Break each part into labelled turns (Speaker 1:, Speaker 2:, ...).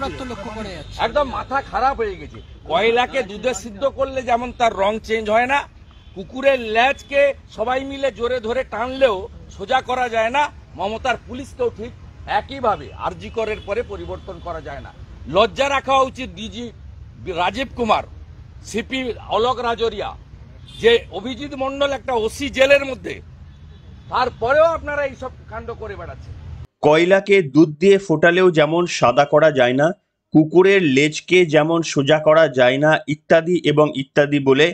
Speaker 1: বেকারত্ব লক্ষ্য করে যাচ্ছে।
Speaker 2: একদম মাথা খারাপ হয়ে গেছে। কয়লাকে দুধে সিদ্ধ করলে যেমন তার রং চেঞ্জ হয় না, কুকুরের ল্যাজকে সবাই মিলে জোরে ধরে টানলেও সোজা করা যায় না, মমতার পুলিশকেও ঠিক একইভাবে আরজি করের পরে পরিবর্তন করা যায় না। লজ্জা রাখা উচিত ডিজি রাজীব কুমার, সিপি অলোক রাজরিয়া, যে অভিজিৎ মন্ডল একটা ওসি জেলের মধ্যে, তারপরেও আপনারা এইসব কাণ্ড করে বেড়াচ্ছেন।
Speaker 3: কয়লাকে দুধ দিয়ে ফোটালেও যেমন সাদা করা যায় না, কুকুরের লেজকে যেমন সোজা করা যায় না, ইত্যাদি এবং ইত্যাদি বলে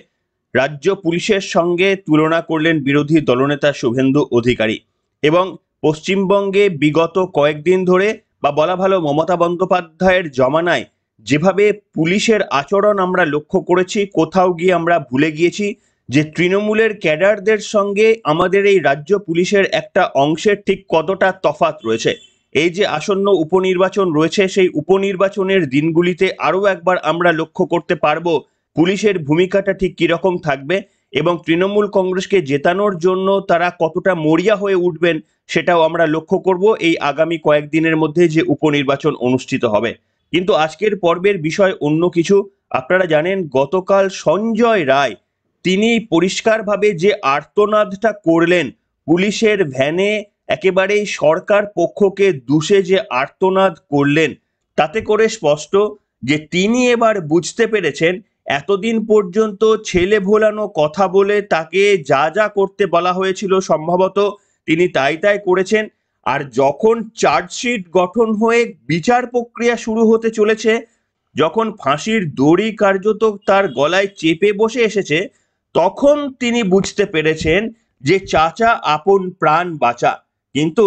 Speaker 3: রাজ্য পুলিশের সঙ্গে তুলনা করলেন বিরোধী দলনেতা শুভেন্দু অধিকারী। এবং পশ্চিমবঙ্গে বিগত কয়েকদিন ধরে, বা বলা ভালো মমতা বন্দ্যোপাধ্যায়ের জমানায় যেভাবে পুলিশের আচরণ আমরা লক্ষ্য করেছি, কোথাও গিয়ে আমরা ভুলে গিয়েছি যে তৃণমূলের ক্যাডারদের সঙ্গে আমাদের এই রাজ্য পুলিশের একটা অংশের ঠিক কতটা তফাৎ রয়েছে। এই যে আসন্ন উপনির্বাচন রয়েছে, সেই উপনির্বাচনের দিনগুলিতে আরও একবার আমরা লক্ষ্য করতে পারবো পুলিশের ভূমিকাটা ঠিক কিরকম থাকবে, এবং তৃণমূল কংগ্রেসকে জেতানোর জন্য তারা কতটা মরিয়া হয়ে উঠবেন সেটাও আমরা লক্ষ্য করব এই আগামী কয়েকদিনের মধ্যে যে উপনির্বাচন অনুষ্ঠিত হবে। কিন্তু আজকের পর্বের বিষয় অন্য কিছু। আপনারা জানেন গতকাল সঞ্জয় রায় তিনি পরিষ্কারভাবে যে আর্তনাদটা করলেন, পুলিশের ভ্যানে একেবারেই সরকার পক্ষকে দুষে যে আর্তনাদ করলেন, তাতে করে স্পষ্ট যে তিনি এবার বুঝতে পেরেছেন এতদিন পর্যন্ত ছেলে ভোলানো কথা বলে তাকে যা যা করতে বলা হয়েছিল সম্ভবত তিনি তাই তাই করেছেন। আর যখন চার্জশিট গঠন হয়ে বিচার প্রক্রিয়া শুরু হতে চলেছে, যখন ফাঁসির দড়ি কার্যত তার গলায় চেপে বসে এসেছে, তখন তিনি বুঝতে পেরেছেন যে চাচা আপন প্রাণ বাঁচা। কিন্তু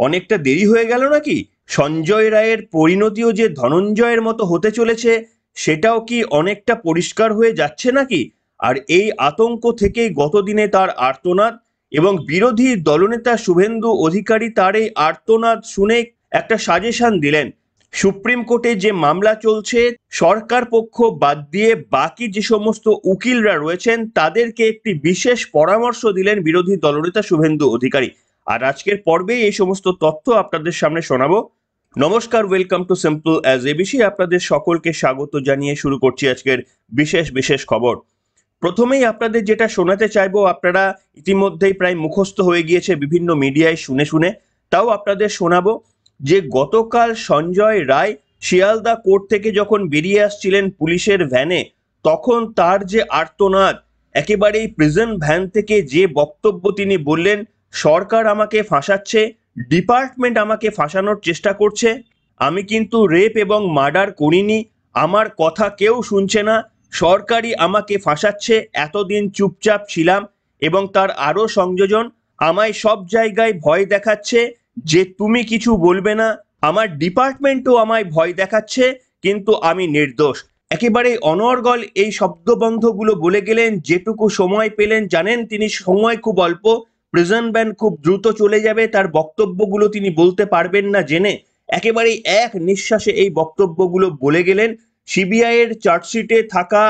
Speaker 3: অনেকটা দেরি হয়ে গেল নাকি? সঞ্জয় রায়ের পরিণতিও যে ধনঞ্জয়ের মতো হতে চলেছে সেটাও কি অনেকটা পরিষ্কার হয়ে যাচ্ছে নাকি? আর এই আতঙ্ক থেকেই গতদিনে তার আর্তনাদ, এবং বিরোধী দলনেতা শুভেন্দু অধিকারী তার এই আর্তনাদ শুনে একটা সাজেশন দিলেন। সুপ্রিম কোর্টে যে মামলা চলছে, সরকার পক্ষ বাদ দিয়ে বাকি যে সমস্ত উকিলরা রয়েছেন তাদেরকে একটি বিশেষ পরামর্শ দিলেন বিরোধী দলনেতা শুভেন্দু অধিকারী। আর আজকের পর্বে এই সমস্ত তথ্য আপনাদের সামনে শোনাবো। নমস্কার, welcome to simple as ABC. আপনাদের সকলকে স্বাগত জানিয়ে শুরু করছি আজকের বিশেষ খবর। প্রথমেই আপনাদের যেটা শোনাতে চাইবো, আপনারা ইতিমধ্যেই প্রায় মুখস্থ হয়ে গিয়েছে বিভিন্ন মিডিয়ায় শুনে শুনে, তাও আপনাদের শোনাবো যে গতকাল সঞ্জয় রায় শিয়ালদা কোর্ট থেকে যখন বেরিয়ে আসছিলেন পুলিশের ভ্যানে, তখন তার যে আর্তনাদ, একেবারেই প্রিজন ভ্যান থেকে যে বক্তব্য তিনি বললেন, সরকার আমাকে ফাঁসাচ্ছে, ডিপার্টমেন্ট আমাকে ফাঁসানোর চেষ্টা করছে, আমি কিন্তু রেপ এবং মার্ডার করিনি, আমার কথা কেউ শুনছে না, সরকারই আমাকে ফাঁসাচ্ছে, এতদিন চুপচাপ ছিলাম। এবং তার আরো সংযোজন, আমায় সব জায়গায় ভয় দেখাচ্ছে যে তুমি কিছু বলবে না, আমার ডিপার্টমেন্টও আমায় ভয় দেখাচ্ছে, কিন্তু আমি নির্দোষ। একেবারে অনর্গল এই শব্দবন্ধগুলো বলে গেলেন। যেটুকু সময় পেলেন, জানেন তিনি সময় খুব অল্প, প্রিজন ভ্যান খুব দ্রুত চলে যাবে, তার বক্তব্যগুলো তিনি বলতে পারবেন না জেনে একেবারে এক নিঃশ্বাসে এই বক্তব্যগুলো বলে গেলেন। সিবিআই এর চার্জশিটে থাকা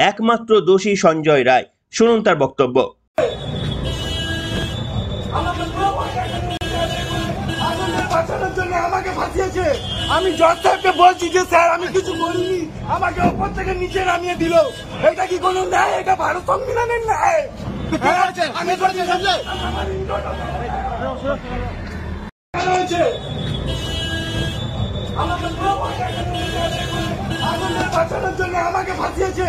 Speaker 3: একমাত্র দোষী সঞ্জয় রায়। শুনুন তার বক্তব্য।
Speaker 4: আমাকে ফাঁসিয়েছে, আমি জজ সাহেবকে বলছি যে স্যার আমি কিছু বলিনি, আমাকে ওপর থেকে নিচে নামিয়ে দিল। এটা কি কোনো ন্যায়? এটা ভারত সংবিধানের ন্যায়? আমি বাঁচানোর জন্য আমাকে ফাঁসিয়েছে,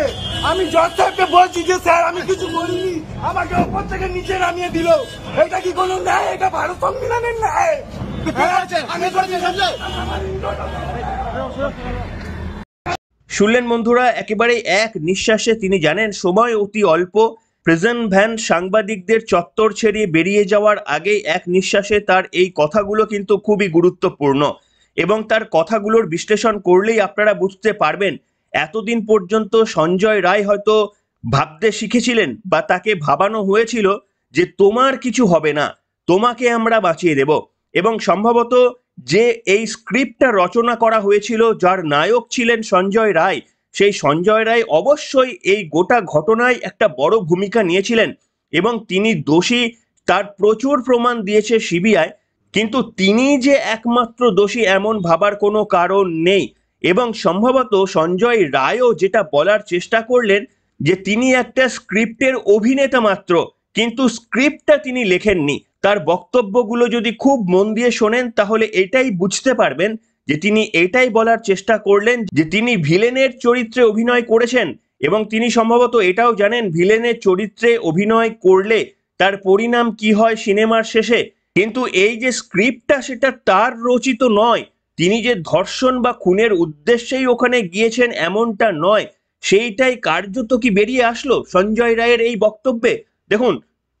Speaker 4: আমি জজ সাহেবকে বলছি যে স্যার আমি কিছু বলিনি, আমাকে ওপর থেকে নিচে নামিয়ে দিল। এটা কি কোনো ন্যায়? এটা ভারত সংবিধানের ন্যায়?
Speaker 3: শুনলেন বন্ধুরা, একেবারে এক নিঃশ্বাসে তিনি জানেন সময় অতি অল্প। প্রিজন ভ্যান সাংবাদিকদের চত্বর ছেড়ে বেরিয়ে যাওয়ার আগে এক নিঃশ্বাসে তার এই কথাগুলো কিন্তু খুবই গুরুত্বপূর্ণ, এবং তার কথাগুলোর বিশ্লেষণ করলেই আপনারা বুঝতে পারবেন এতদিন পর্যন্ত সঞ্জয় রায় হয়তো ভাবতে শিখেছিলেন, বা তাকে ভাবানো হয়েছিল যে তোমার কিছু হবে না, তোমাকে আমরা বাঁচিয়ে দেব। এবং সম্ভবত যে এই স্ক্রিপ্টটা রচনা করা হয়েছিল, যার নায়ক ছিলেন সঞ্জয় রায়, সেই সঞ্জয় রায় অবশ্যই এই গোটা ঘটনায় একটা বড় ভূমিকা নিয়েছিলেন, এবং তিনি দোষী, তার প্রচুর প্রমাণ দিয়েছে সিবিআই। কিন্তু তিনি যে একমাত্র দোষী এমন ভাবার কোনো কারণ নেই। এবং সম্ভবত সঞ্জয় রায়ও যেটা বলার চেষ্টা করলেন যে তিনি একটা স্ক্রিপ্টের অভিনেতা মাত্র, কিন্তু স্ক্রিপ্টটা তিনি লেখেননি। তার বক্তব্যগুলো যদি খুব মন দিয়ে শোনেন তাহলে এটাই বুঝতে পারবেন যে তিনি এটাই বলার চেষ্টা করলেন যে তিনি ভিলেনের চরিত্রে অভিনয় করেছেন এবং তিনি সম্ভবত এটাও জানেন ভিলেনের চরিত্রে অভিনয় করলে তার পরিণাম কি হয় সিনেমার শেষে। কিন্তু এই যে স্ক্রিপ্টটা সেটা তার রচিত নয়, তিনি যে ধর্ষণ বা খুনের উদ্দেশ্যেই ওখানে গিয়েছেন এমনটা নয়, সেইটাই কার্যত কি বেরিয়ে আসলো সঞ্জয় রায়ের এই বক্তব্যে। দেখুন,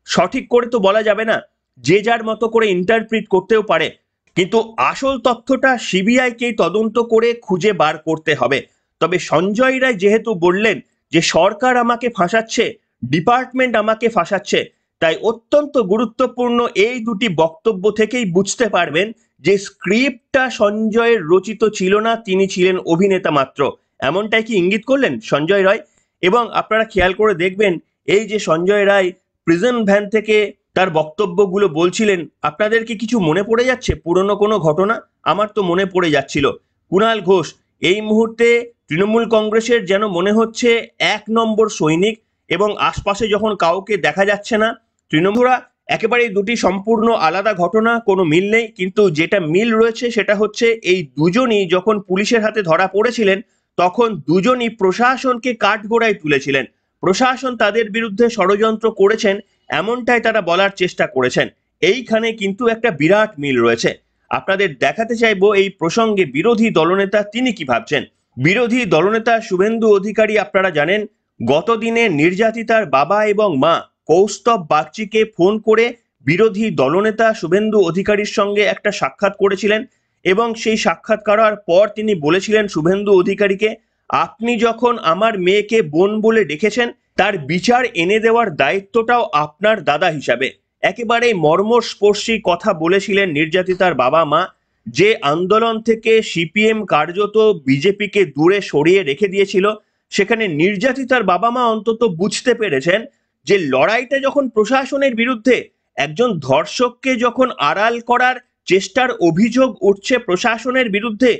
Speaker 3: সঠিক করে তো বলা যাবে না, যে যার মতো করে ইন্টারপ্রিট করতেও পারে, কিন্তু আসল তথ্যটা সিবিআইকেই তদন্ত করে খুঁজে বার করতে হবে। তবে সঞ্জয় রায় যেহেতু বললেন যে সরকার আমাকে ফাঁসাচ্ছে, ডিপার্টমেন্ট আমাকে ফাঁসাচ্ছে, তাই অত্যন্ত গুরুত্বপূর্ণ এই দুটি বক্তব্য থেকেই বুঝতে পারবেন যে স্ক্রিপ্টটা সঞ্জয়ের রচিত ছিল না, তিনি ছিলেন অভিনেতা মাত্র। এমনটাই কি ইঙ্গিত করলেন সঞ্জয় রায়। এবং আপনারা খেয়াল করে দেখবেন এই যে সঞ্জয় রায় প্রিজন ভ্যান থেকে তার বক্তব্যগুলো বলছিলেন, আপনাদের কি কিছু মনে পড়ে যাচ্ছে পুরনো কোনো ঘটনা? আমার তো মনে পড়ে যাচ্ছিল কুণাল ঘোষ এই মুহূর্তে তৃণমূল কংগ্রেসের যেন মনে হচ্ছে 1 নম্বর সৈনিক, এবং আশপাশে যখন কাউকে দেখা যাচ্ছে না তৃণমূলরা একেবারে দুটি সম্পূর্ণ আলাদা ঘটনা, কোনো মিল নেই। কিন্তু যেটা মিল রয়েছে সেটা হচ্ছে এই দুজনই যখন পুলিশের হাতে ধরা পড়েছিলেন তখন দুজনই প্রশাসনকে কাঠগড়ায় তুলেছিলেন, প্রশাসন তাদের বিরুদ্ধে ষড়যন্ত্র করেছেন এমনটাই তারা বলার চেষ্টা করেছেন। এইখানে কিন্তু একটা বিরাট মিল রয়েছে। আপনাদের দেখাতে চাইবো এই প্রসঙ্গে বিরোধী দলনেতা তিনি কি ভাবছেন। বিরোধী দলনেতা শুভেন্দু অধিকারী আপনারা জানেন গতদিনে নির্যাতিতার বাবা এবং মা কৌস্তব বাগচিকে ফোন করে বিরোধী দলনেতা শুভেন্দু অধিকারীর সঙ্গে একটা সাক্ষাৎ করেছিলেন এবং সেই সাক্ষাৎ করার পর তিনি বলেছিলেন শুভেন্দু অধিকারীকে, আপনি যখন আমার মেয়েকে বোন বলে ডেকেছেন তার বিচার এনে দেওয়ার দায়িত্বটাও আপনার দাদা হিসাবে। একেবারে মর্মস্পর্শী কথা বলেছিলেন নির্যাতিতার বাবা মা, যে আন্দোলন থেকে সিপিএম কার্যত বিজেপিকে দূরে সরিয়ে রেখে দিয়েছিল, সেখানে নির্যাতিতার বাবা মা অন্তত বুঝতে পেরেছেন যে লড়াইটা যখন প্রশাসনের বিরুদ্ধে, একজন ধর্ষককে যখন আড়াল করার চেষ্টার অভিযোগ উঠছে প্রশাসনের বিরুদ্ধে,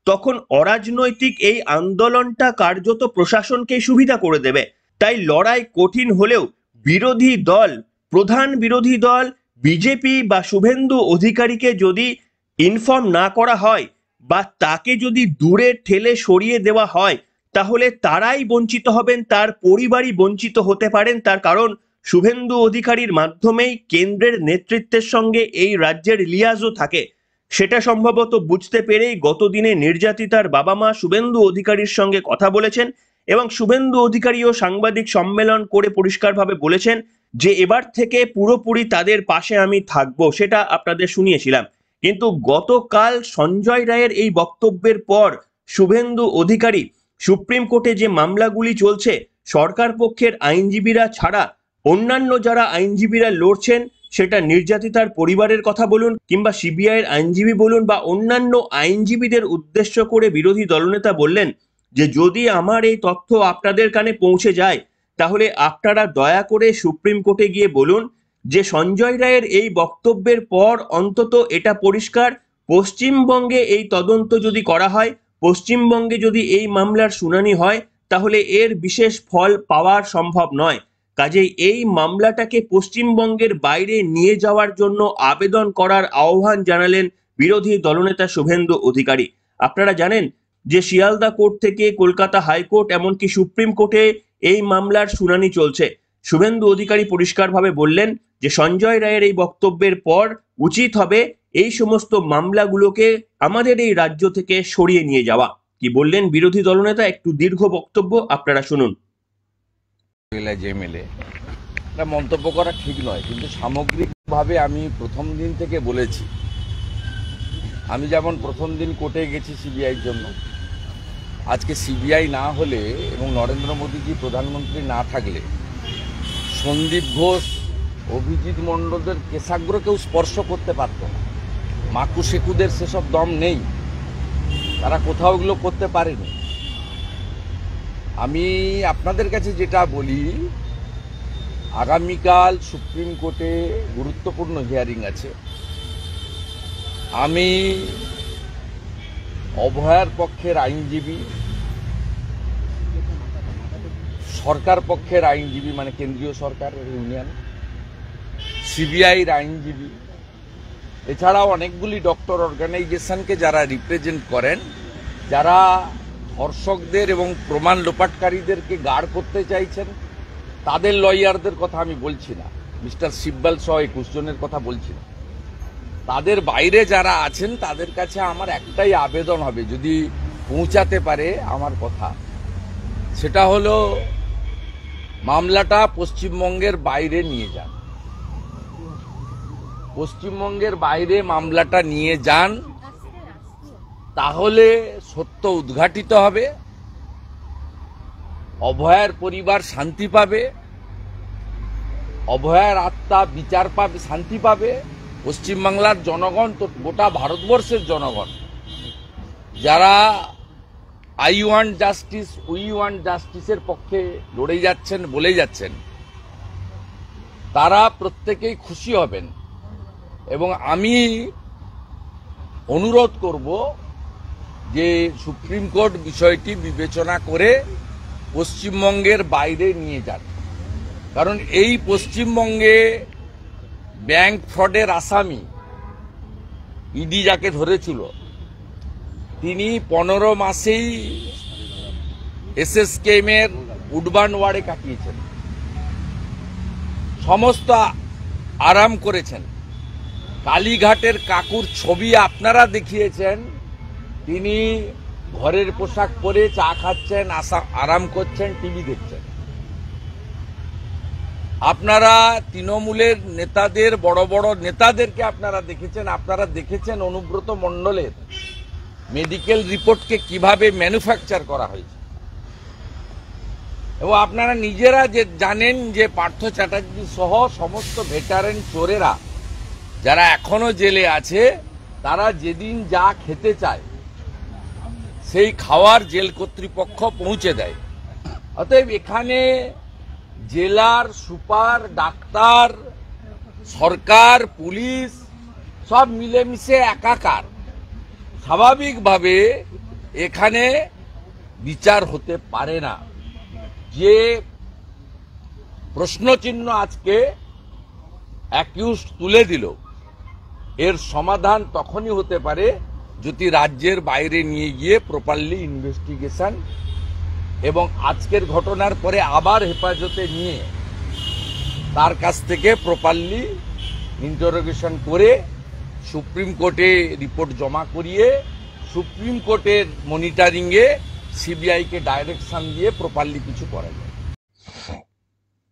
Speaker 3: তখন অরাজনৈতিক এই আন্দোলনটা কার্যত প্রশাসনকে সুবিধা করে দেবে। তাই লড়াই কঠিন হলেও বিরোধী দল, প্রধান বিরোধী দল বিজেপি বা শুভেন্দু অধিকারীকে যদি ইনফর্ম না করা হয় বা তাকে যদি দূরে ঠেলে সরিয়ে দেওয়া হয় তাহলে তারাই বঞ্চিত হবেন, তার পরিবারই বঞ্চিত হতে পারেন। তার কারণ শুভেন্দু অধিকারীর মাধ্যমেই কেন্দ্রের নেতৃত্বের সঙ্গে এই রাজ্যের লিয়াজও থাকে। সেটা সম্ভবত বুঝতে পেরেই গতদিনে নির্যাতিতার বাবা মা শুভেন্দু অধিকারীর সঙ্গে কথা বলেছেন এবং শুভেন্দু অধিকারীও সাংবাদিক সম্মেলন করে পরিষ্কারভাবে বলেছেন যে এবার থেকে পুরোপুরি তাদের পাশে আমি থাকবো, সেটা আপনাদের শুনিয়েছিলাম। কিন্তু গতকাল সঞ্জয় রায়ের এই বক্তব্যের পর শুভেন্দু অধিকারী সুপ্রিম কোর্টে যে মামলাগুলি চলছে, সরকার পক্ষের আইনজীবীরা ছাড়া অন্যান্য যারা আইনজীবীরা লড়ছেন, সেটা নির্যাতিতার পরিবারের কথা বলুন কিংবা সিবিআইয়ের আইনজীবী বলুন বা অন্যান্য আইনজীবীদের উদ্দেশ্য করে বিরোধী দলনেতা বললেন যে যদি আমার এই তথ্য আপনাদের কানে পৌঁছে যায় তাহলে আপনারা দয়া করে সুপ্রিম কোর্টে গিয়ে বলুন যে সঞ্জয় রায়ের এই বক্তব্যের পর অন্তত এটা পরিষ্কার, পশ্চিমবঙ্গে এই তদন্ত যদি করা হয়, পশ্চিমবঙ্গে যদি এই মামলার শুনানি হয় তাহলে এর বিশেষ ফল পাওয়া সম্ভব নয়। কাজেই এই মামলাটাকে পশ্চিমবঙ্গের বাইরে নিয়ে যাওয়ার জন্য আবেদন করার আহ্বান জানালেন বিরোধী দলনেতা শুভেন্দু অধিকারী। আপনারা জানেন যে শিয়ালদা কোর্ট থেকে কলকাতা হাইকোর্ট এমনকি সুপ্রিম কোর্টে এই মামলার শুনানি চলছে। শুভেন্দু অধিকারী পরিষ্কারভাবে বললেন যে সঞ্জয় রায়ের এই বক্তব্যের পর উচিত হবে এই সমস্ত মামলাগুলোকে আমাদের এই রাজ্য থেকে সরিয়ে নিয়ে যাওয়া। কি বললেন বিরোধী দলনেতা, একটু দীর্ঘ বক্তব্য, আপনারা শুনুন।
Speaker 2: এটা মন্তব্য করা ঠিক নয়, কিন্তু সামগ্রিকভাবে আমি প্রথম দিন থেকে বলেছি, আমি যেমন প্রথম দিন কোর্টে গেছি সিবিআইয়ের জন্য, আজকে সিবিআই না হলে এবং নরেন্দ্র মোদীজি প্রধানমন্ত্রী না থাকলে সন্দীপ ঘোষ, অভিজিৎ মণ্ডলদের কেশাগ্র কেউ স্পর্শ করতে পারত না। মাকু শেকুদের সেসব দম নেই, তারা কোথাও এগুলো করতে পারেনি। আমি আপনাদের কাছে যেটা বলি, আগামীকাল সুপ্রিম কোর্টে গুরুত্বপূর্ণ হিয়ারিং আছে। আমি অভয়ার পক্ষের আইনজীবী, সরকার পক্ষের আইনজীবী মানে কেন্দ্রীয় সরকারের ইউনিয়ন, সিবিআইর আইনজীবী, এছাড়াও অনেকগুলি ডক্টর অর্গানাইজেশনকে যারা রিপ্রেজেন্ট করেন, যারা ধর্ষকদের এবং প্রমাণ লোপাটকারীদেরকে গার্ড করতে চাইছেন, তাদের লয়ারদের কথা আমি বলছি না, মিস্টার সিব্বল সহ 21 জনের কথা বলছি না। তাদের বাইরে যারা আছেন তাদের কাছে আমার একটাই আবেদন হবে, যদি পৌঁছাতে পারে আমার কথা, সেটা হলো মামলাটা পশ্চিমবঙ্গের বাইরে নিয়ে যান। পশ্চিমবঙ্গের বাইরে মামলাটা নিয়ে যান, তাহলে সত্য উদ্ঘাটিত হবে, অভয়ার পরিবার শান্তি পাবে, অভয়ার আত্মা বিচার পাবে, শান্তি পাবে। পশ্চিমবাংলার জনগণ তো গোটা ভারতবর্ষের জনগণ যারা I want justice, we want জাস্টিসের পক্ষে লড়ে যাচ্ছেন, বলে যাচ্ছেন, তারা প্রত্যেকেই খুশি হবেন। এবং আমি অনুরোধ করব যে সুপ্রিম কোর্ট বিষয়টি বিবেচনা করে পশ্চিমবঙ্গের বাইরে নিয়ে যান। কারণ এই পশ্চিমবঙ্গে ব্যাংক ফ্রডের আসামি ইডি যাকে ধরেছিল, তিনি 15 মাসেই এসএসকেএমের উডবান ওয়ার্ডে কাটিয়েছেন, সমস্ত আরাম করেছেন। কালীঘাটের কাকুর ছবি আপনারা দেখিয়েছেন, তিনি ঘরের পোশাক পরে চা খাচ্ছেন, আরাম করছেন, টিভি দেখছেন। আপনারা তৃণমূলের নেতাদের, বড় বড় নেতাদেরকে আপনারা দেখেছেন অনুব্রত মণ্ডলের মেডিকেল রিপোর্টকে কিভাবে ম্যানুফ্যাকচার করা হয়েছে। এবং আপনারা নিজেরা যে জানেন যে পার্থ চ্যাটার্জি সহ সমস্ত ভেটারেন চোরেরা যারা এখনো জেলে আছে, তারা যেদিন যা খেতে চায় সেই খাওয়ার জেল কর্তৃপক্ষ পৌঁছে দেয়। অতএব এখানে জেলার সুপার, ডাক্তার, সরকার, পুলিশ সব মিলেমিশে একাকার। স্বাভাবিকভাবে এখানে বিচার হতে পারে না। যে প্রশ্নচিহ্ন আজকে অ্যাকিউজড তুলে দিল, এর সমাধান তখনই হতে পারে যদি রাজ্যের বাইরে নিয়ে গিয়ে প্রপারলি ইনভেস্টিগেশন এবং আজকের ঘটনার পরে আবার হেফাজতে নিয়ে তার কাছ থেকে প্রপারলি ইন্টারোগেশন করে সুপ্রিম কোর্টে রিপোর্ট জমা করিয়ে সুপ্রিম কোর্টের মনিটরিংয়ে সিবিআইকে ডাইরেকশন দিয়ে প্রপারলি কিছু করা যায়।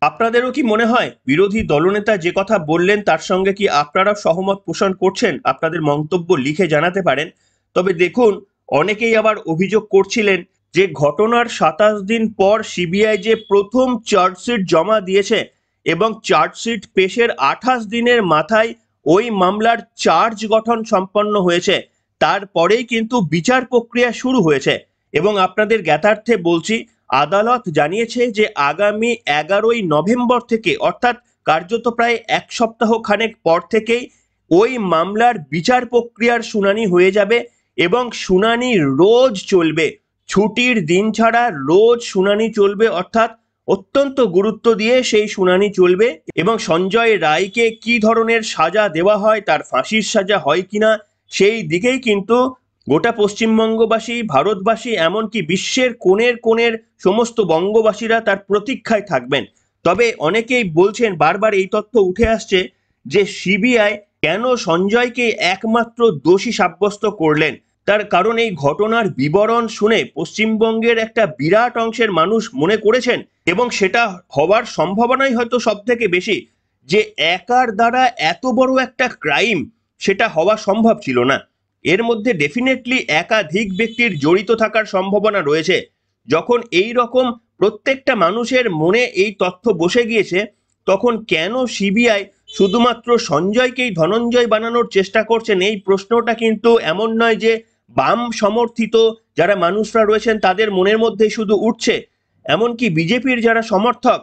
Speaker 3: আপনাদেরও কি মনে হয় বিরোধী দলনেতা যে কথা বললেন তার সঙ্গে কি আপনারা সহমত পোষণ করছেন? আপনাদের মন্তব্য লিখে জানাতে পারেন। তবে দেখুন, অনেকেই আবার অভিযোগ করছিলেন যে ঘটনার 27 দিন পর সিবিআই যে প্রথম চার্জশিট জমা দিয়েছে এবং চার্জশিট পেশের 28 দিনের মাথায় ওই মামলার চার্জ গঠন সম্পন্ন হয়েছে, তারপরেই কিন্তু বিচার প্রক্রিয়া শুরু হয়েছে। এবং আপনাদের জ্ঞাতার্থে বলছি, আদালত জানিয়েছে যে আগামী 11ই নভেম্বর থেকে, অর্থাৎ কার্যত প্রায় 1 সপ্তাহ খানেক পর থেকেই ওই মামলার বিচার প্রক্রিয়ার শুনানি হয়ে যাবে এবং শুনানি রোজ চলবে, ছুটির দিন ছাড়া রোজ শুনানি চলবে। অর্থাৎ অত্যন্ত গুরুত্ব দিয়ে সেই শুনানি চলবে এবং সঞ্জয় রায়কে কি ধরনের সাজা দেওয়া হয়, তার ফাঁসির সাজা হয় কিনা, সেই দিকেই কিন্তু গোটা পশ্চিমবঙ্গবাসী, ভারতবাসী, এমনকি বিশ্বের কোণের কোণের সমস্ত বঙ্গবাসীরা তার প্রতীক্ষায় থাকবেন। তবে অনেকেই বলছেন, বারবার এই তথ্য উঠে আসছে যে সিবিআই কেন সঞ্জয়কে একমাত্র দোষী সাব্যস্ত করলেন। তার কারণ এই ঘটনার বিবরণ শুনে পশ্চিমবঙ্গের একটা বিরাট অংশের মানুষ মনে করেছেন, এবং সেটা হওয়ার সম্ভাবনাই হয়তো সব থেকে বেশি, যে একার দ্বারা এত বড় একটা ক্রাইম সেটা হওয়া সম্ভব ছিল না। এর মধ্যে ডেফিনেটলি একাধিক ব্যক্তির জড়িত থাকার সম্ভাবনা রয়েছে। যখন এই রকম প্রত্যেকটা মানুষের মনে এই তথ্য বসে গিয়েছে, তখন কেন সিবিআই শুধুমাত্র সঞ্জয়কেই ধনঞ্জয় বানানোর চেষ্টা করছেন, এই প্রশ্নটা কিন্তু এমন নয় যে বাম সমর্থিত যারা মানুষরা রয়েছেন তাদের মনের মধ্যে শুধু উঠছে। এমনকি বিজেপির যারা সমর্থক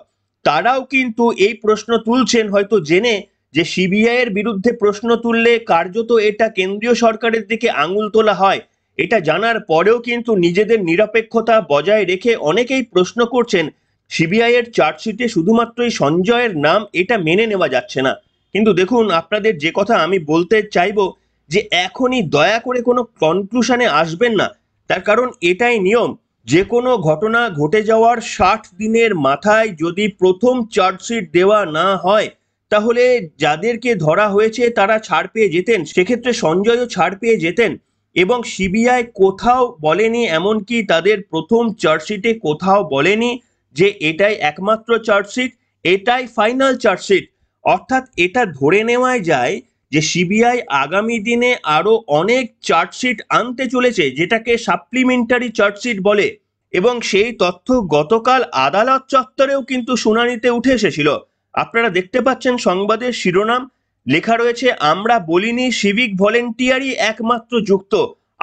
Speaker 3: তারাও কিন্তু এই প্রশ্ন তুলছেন, হয়তো জেনে যে সিবিআই এর বিরুদ্ধে প্রশ্ন তুললে কার্যত এটা কেন্দ্রীয় সরকারের দিকে আঙুল তোলা হয়, এটা জানার পরেও কিন্তু নিজেদের নিরপেক্ষতা বজায় রেখে অনেকেই প্রশ্ন করছেন সিবিআই এর চার্জশিটে শুধুমাত্রই সঞ্জয়ের নাম, এটা মেনে নেওয়া যাচ্ছে না। কিন্তু দেখুন, আপনাদের যে কথা আমি বলতে চাইবো যে এখনই দয়া করে কোনো কনক্লুশনে আসবেন না। তার কারণ এটাই নিয়ম, যে কোনো ঘটনা ঘটে যাওয়ার 60 দিনের মাথায় যদি প্রথম চার্জশিট দেওয়া না হয়, তাহলে যাদেরকে ধরা হয়েছে তারা ছাড় পেয়ে যেতেন, সেক্ষেত্রে সঞ্জয়ও ছাড় পেয়ে যেতেন। এবং সিবিআই কোথাও বলেনি, এমনকি তাদের প্রথম চার্জশিটে কোথাও বলেনি যে এটাই একমাত্র চার্জশিট, এটাই ফাইনাল চার্জশিট। অর্থাৎ এটা ধরে নেওয়াই যায় যে সিবিআই আগামী দিনে আরো অনেক চার্জশিট আনতে চলেছে, যেটাকে সাপ্লিমেন্টারি চার্জশিট বলে। এবং সেই তথ্য গতকাল আদালত চত্বরেও কিন্তু শুনানিতে উঠে এসেছিল। আপনারা দেখতে পাচ্ছেন সংবাদের শিরোনাম লেখা রয়েছে, আমরা বলিনি সিভিক ভলেন্টিয়ারই একমাত্র যুক্ত,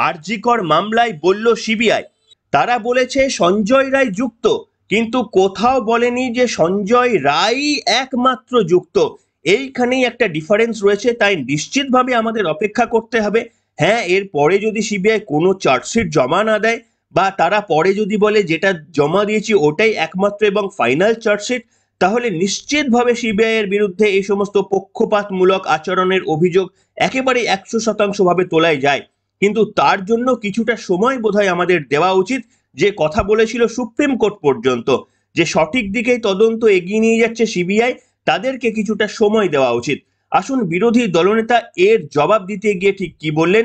Speaker 3: আরজিকর মামলায় বলল সিবিআই। তারা বলেছে সঞ্জয় রায় যুক্ত, কিন্তু কোথাও বলেনি যে সঞ্জয় রায়ই একমাত্র যুক্ত। এইখানেই একটা ডিফারেন্স রয়েছে, তাই নিশ্চিতভাবে আমাদের অপেক্ষা করতে হবে। হ্যাঁ, এর পরে যদি সিবিআই কোনো চার্জশিট জমা না দেয়, বা তারা পরে যদি বলে যেটা জমা দিয়েছি ওটাই একমাত্র এবং ফাইনাল চার্জশিট, তাহলে নিশ্চিতভাবে সিবিআই এর বিরুদ্ধে এই সমস্ত পক্ষপাতমূলক আচরণের অভিযোগ একেবারে 100% ভাবে তোলাই যায়। কিন্তু তার জন্য কিছুটা সময় বোধহয় আমাদের দেওয়া উচিত। যে কথা বলেছিল সুপ্রিম কোর্ট পর্যন্ত, যে সঠিক দিকেই তদন্ত এগিয়ে নিয়ে যাচ্ছে সিবিআই, তাদেরকে কিছুটা সময় দেওয়া উচিত। আসুন বিরোধী দলনেতা এর জবাব দিতে গিয়ে ঠিক কি বললেন,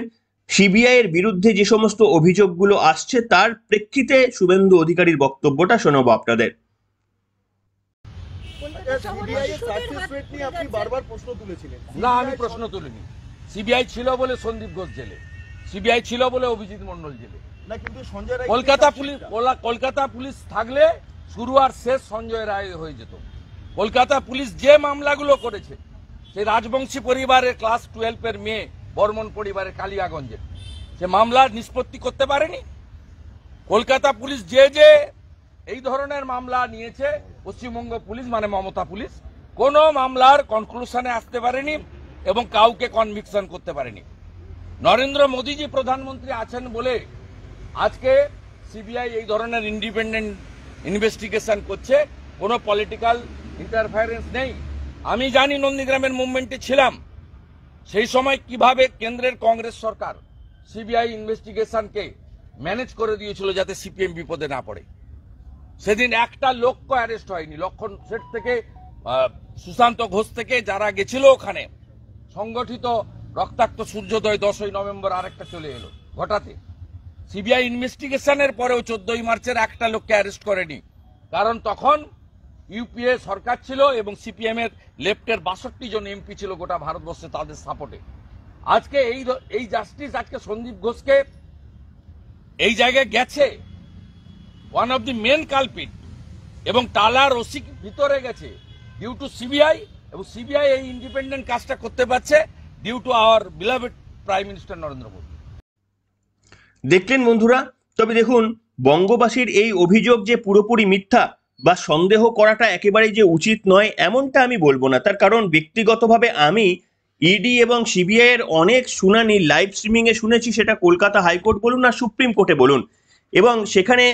Speaker 3: সিবিআই এর বিরুদ্ধে যে সমস্ত অভিযোগগুলো আসছে তার প্রেক্ষিতে শুভেন্দু অধিকারীর বক্তব্যটা শোনাবো আপনাদের।
Speaker 4: সিবিআই এর সাকসেস রেট নিয়ে আপনি বারবার প্রশ্ন তুলেছিলেন।
Speaker 2: না, আমি প্রশ্ন তুলিনি। সিবিআই ছিল বলে সন্দীপ ঘোষ জেলে, সিবিআই ছিল বলে অভিজিৎ মন্ডল জেলে।
Speaker 4: না, কিন্তু সঞ্জয় রায়
Speaker 2: কলকাতা পুলিশ থাকলে শুরু আর শেষ সঞ্জয় রায় হয়ে যেত। কলকাতা পুলিশ যে মামলাগুলো করেছে, সেই রাজবংশী পরিবারের ক্লাস 12 এর মেয়ে বর্মন পরিবারের কালিয়াগঞ্জের, সে মামলার নিষ্পত্তি করতে পারেনি। কলকাতা পুলিশ যে যে এই ধরনের মামলা নিয়েছে, পশ্চিমবঙ্গ পুলিশ মানে মমতা পুলিশ কোনো মামলার কনক্লুশনে আসতে পারেনি এবং কাউকে কনভিকশন করতে পারেনি। নরেন্দ্র মোদীজি প্রধানমন্ত্রী আছেন বলে আজকে সিবিআই এই ধরনের ইন্ডিপেন্ডেন্ট ইনভেস্টিগেশন করছে, কোনো পলিটিক্যাল ইন্টারফারেন্স নেই। আমি জানি নন্দীগ্রামের মুভমেন্টে ছিলাম, সেই সময় কিভাবে কেন্দ্রের কংগ্রেস সরকার সিবিআই ইনভেস্টিগেশনকে ম্যানেজ করে দিয়েছিল যাতে সিপিএম বিপদে না পড়ে। সেদিন একটা লোককে অ্যারেস্ট হয়নি, লক্ষণ শেঠ থেকে সুশান্ত ঘোষ থেকে যারা গেছিল ওখানে সংগঠিত রক্তাক্ত সূর্যোদয় 10ই নভেম্বর আরেকটা চলে এলো ঘটাতে। সিবিআই ইনভেস্টিগেশনের পরেও 14ই মার্চের একটা লোককে অ্যারেস্ট করেনি, কারণ তখন ইউপিএ সরকার ছিল এবং সিপিএম এর লেফটের 62 জন এমপি ছিল গোটা ভারতবর্ষে তাদের সাপোর্টে। আজকে এই জাস্টিস আজকে সন্দীপ ঘোষকে এই জায়গায় গেছে, one of the main culprit, এবং টালার ওসি ভিতরে গেছে ডিউ টু সিবিআই, এবং সিবিআই এই ইন্ডিপেন্ডেন্ট কাজটা করতে পারছে due to our beloved prime minister Narendra Modi.
Speaker 3: দেখলেন বন্ধুরা, তবে দেখুন, বঙ্গবাসীর এই অভিযোগ যে পুরোপুরি মিথ্যা বা সন্দেহ করাটা একেবারেই যে উচিত নয় এমনটা আমি বলবো না। তার কারণ ব্যক্তিগতভাবে আমি ইডি এবং সিবিআই এর অনেক শুনানি লাইভ স্ট্রিমিং এ শুনেছি, সেটা কলকাতা হাইকোর্ট বলুন আর সুপ্রিম কোর্টে বলুন, এবং সেখানে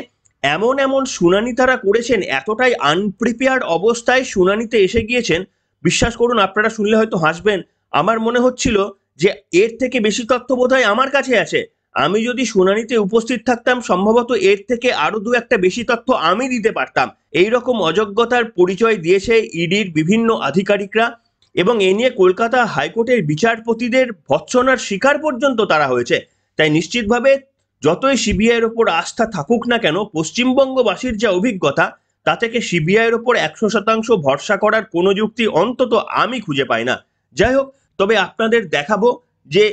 Speaker 3: এমন এমন শুনানি তারা করেছেন, এতটাই আনপ্রিপেয়ার্ড অবস্থায় শুনানিতে এসে গিয়েছেন, বিশ্বাস করুন আপনারা শুনলে হয়তো হাসবেন, আমার মনে হচ্ছিল যে এর থেকে বেশি তথ্য বোধহয় আমার কাছে আছে। আমি যদি শুনানিতে উপস্থিত থাকতাম সম্ভবত এর থেকে আরো দু একটা বেশি তথ্য আমি দিতে পারতাম। এইরকম অযোগ্যতার পরিচয় দিয়েছে ইডির বিভিন্ন আধিকারিকরা, এবং এ নিয়ে কলকাতা হাইকোর্টের বিচারপতিদের ভৎসনার শিকার পর্যন্ত তারা হয়েছে। তাই নিশ্চিতভাবে যতই সিবিআই এর ওপর আস্থা থাকুক না কেন, পশ্চিমবঙ্গবাসীর যা অভিজ্ঞতা তা থেকে সিবিআই এর ওপর 100% ভরসা করার কোনো যুক্তি অন্তত আমি খুঁজে পাই না। যাই হোক, তবে আপনাদের দেখাবো যে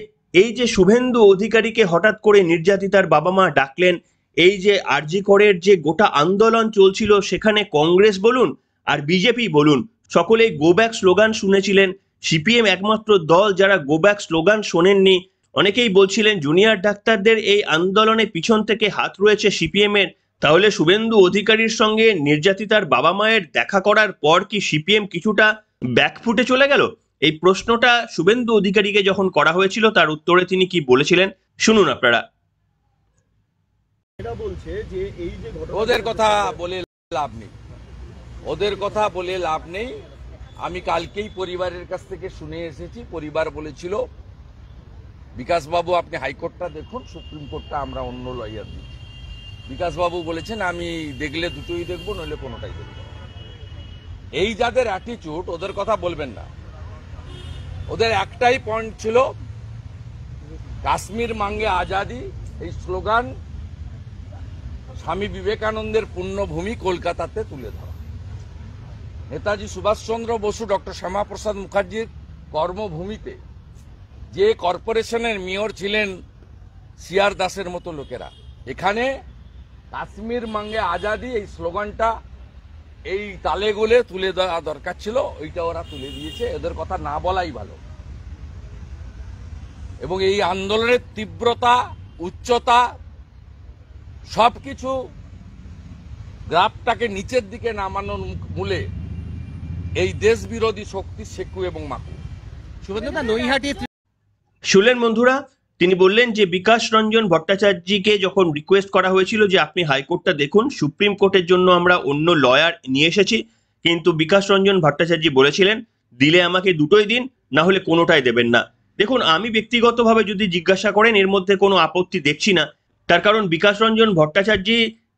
Speaker 3: এই যে শুভেন্দু অধিকারীকে হঠাৎ করে নির্যাতিতার বাবা মা ডাকলেন, এই যে আরজি করের যে গোটা আন্দোলন চলছিল সেখানে কংগ্রেস বলুন আর বিজেপি বলুন সকলেই গো ব্যাক স্লোগান শুনেছিলেন। সিপিএম একমাত্র দল যারা গো ব্যাক স্লোগান শোনেননি। অনেকেই বলছিলেন জুনিয়র ডাক্তারদের এই আন্দোলনে পিছন থেকে হাত রয়েছে সিপিএম এর। তাহলে শুভেন্দু অধিকারীর সঙ্গে নির্যাতিতার বাবা মায়ের দেখা করার পর কি সিপিএম কিছুটা ব্যাকফুটে চলে গেল? এই প্রশ্নটা শুভেন্দু অধিকারীকে যখন করা হয়েছিল তার উত্তরে তিনি কি বলেছিলেন শুনুন আপনারা।
Speaker 1: এরা বলছে যে এই যে ঘটনা
Speaker 2: ওদের কথা বলে লাভ নেই, ওদের কথা বলে লাভ নেই। আমি কালকেই পরিবারের কাছ থেকে শুনে এসেছি, পরিবার বলেছিল বিকাশবাবু আপনি হাইকোর্টটা দেখুন, সুপ্রিম কোর্টটা আমরা অন্য লয়ার দিচ্ছি। বিকাশবাবু বলেছেন আমি দেখলে দুটোই দেখবো, নইলে কোনোটাই দেখবো না। এই যাদের অ্যাটিটিউড ওদের কথা বলবেন না। ওদের একটাই পয়েন্ট ছিল কাশ্মীর মাঙ্গে আজাদি, এই স্লোগান স্বামী বিবেকানন্দের পুণ্যভূমি কলকাতাতে তুলে ধরা। নেতাজি সুভাষচন্দ্র বসু, ডক্টর শ্যামাপ্রসাদ মুখার্জির কর্মভূমিতে যে কর্পোরেশনের মেয়র ছিলেন সিআর দাসের মতো লোকেরা, এখানে কাশ্মীর মাঙ্গে আজাদি এই স্লোগানটা এই তালে গোলে তুলে দেওয়া দরকার ছিল, ওইটা ওরা তুলে দিয়েছে। এদের কথা না বলাই ভালো। এবং এই আন্দোলনের তীব্রতা, উচ্চতা সবকিছু গ্রাফটাকে নিচের দিকে নামানোর মূলে এই দেশ বিরোধী শক্তি শেকু এবং মাকু।
Speaker 1: শুভেন্দুদা নৈহাটি
Speaker 3: শুনলেন বন্ধুরা, তিনি বললেন যে বিকাশ রঞ্জন ভট্টাচার্যকে যখন রিকোয়েস্ট করা হয়েছিল যে আপনি হাইকোর্টটা দেখুন, সুপ্রিম কোর্টের জন্য আমরা অন্য লয়ার নিয়ে এসেছি, কিন্তু বিকাশ রঞ্জন ভট্টাচার্য বলেছিলেন দিলে আমাকে দুটোই দিন, না হলে কোনোটাই দেবেন না। দেখুন, আমি ব্যক্তিগতভাবে যদি জিজ্ঞাসা করেন এর মধ্যে কোনো আপত্তি দেখছি না। তার কারণ বিকাশ রঞ্জন ভট্টাচার্য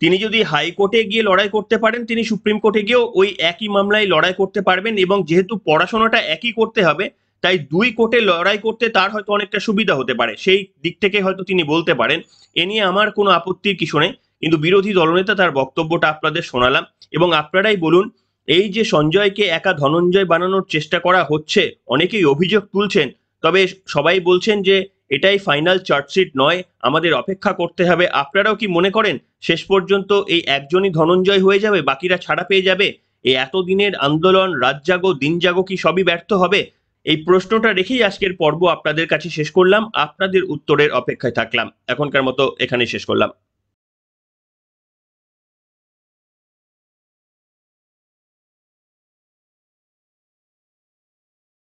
Speaker 3: তিনি যদি হাইকোর্টে গিয়ে লড়াই করতে পারেন, তিনি সুপ্রিম কোর্টে গিয়েও ওই একই মামলায় লড়াই করতে পারবেন। এবং যেহেতু পড়াশোনাটা একই করতে হবে, তাই দুই কোর্টে লড়াই করতে তার হয়তো অনেকটা সুবিধা হতে পারে, সেই দিক থেকে হয়তো তিনি বলতে পারেন। এ নিয়ে আমার কোনো আপত্তির কিছু নেই, কিন্তু বিরোধী দলনেতা তার বক্তব্যটা আপনাদের শোনালাম। এবং আপনারাই বলুন, এই যে সঞ্জয়কে একা ধনঞ্জয় বানানোর চেষ্টা করা হচ্ছে, অনেকেই অভিযোগ তুলছেন, তবে সবাই বলছেন যে এটাই ফাইনাল চার্জশিট নয়, আমাদের অপেক্ষা করতে হবে। আপনারাও কি মনে করেন শেষ পর্যন্ত এই একজনই ধনঞ্জয় হয়ে যাবে, বাকিরা ছাড়া পেয়ে যাবে? এই এতদিনের আন্দোলন, রাত জাগো দিন জাগো কি সবই ব্যর্থ হবে? এই প্রশ্নটা রেখেই আজকের পর্ব আপনাদের কাছে শেষ করলাম। আপনাদের উত্তরের অপেক্ষায় থাকলাম। এখনকার মতো এখানেই শেষ করলাম।